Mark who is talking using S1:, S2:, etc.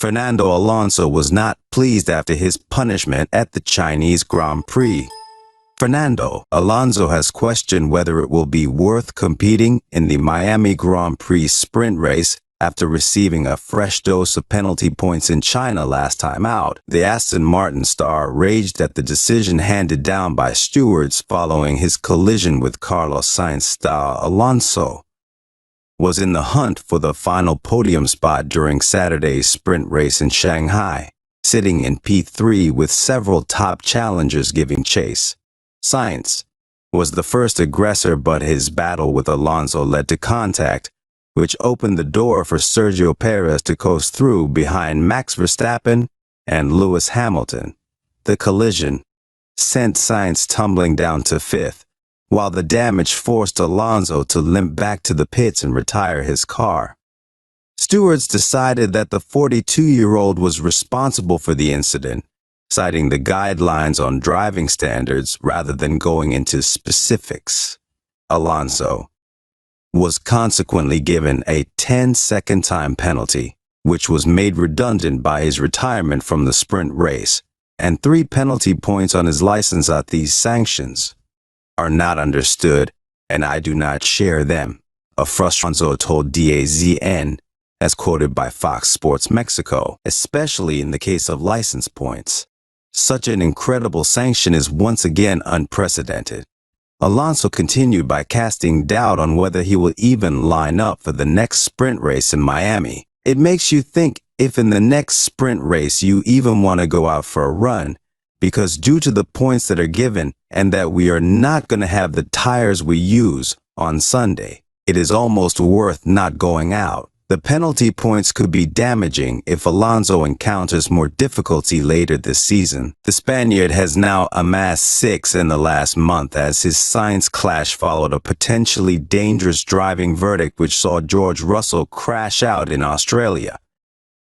S1: Fernando Alonso was not pleased after his punishment at the Chinese Grand Prix. Fernando Alonso has questioned whether it will be worth competing in the Miami Grand Prix sprint race after receiving a fresh dose of penalty points in China last time out. The Aston Martin star raged at the decision handed down by stewards following his collision with Carlos Sainz. Alonso was in the hunt for the final podium spot during Saturday's sprint race in Shanghai, sitting in P3 with several top challengers giving chase. Sainz was the first aggressor, but his battle with Alonso led to contact, which opened the door for Sergio Perez to coast through behind Max Verstappen and Lewis Hamilton. The collision sent Sainz tumbling down to fifth, while the damage forced Alonso to limp back to the pits and retire his car. Stewards decided that the 42-year-old was responsible for the incident, citing the guidelines on driving standards rather than going into specifics. Alonso was consequently given a 10-second time penalty, which was made redundant by his retirement from the sprint race, and 3 penalty points on his license. These sanctions are not understood, and I do not share them, a Alonso told DAZN, as quoted by Fox Sports Mexico, especially in the case of license points. Such an incredible sanction is once again unprecedented. Alonso continued by casting doubt on whether he will even line up for the next sprint race in Miami. It makes you think if in the next sprint race you even want to go out for a run, because due to the points that are given and that we are not going to have the tires we use on Sunday, it is almost worth not going out. The penalty points could be damaging if Alonso encounters more difficulty later this season. The Spaniard has now amassed 6 in the last month as his Sainz clash followed a potentially dangerous driving verdict which saw George Russell crash out in Australia.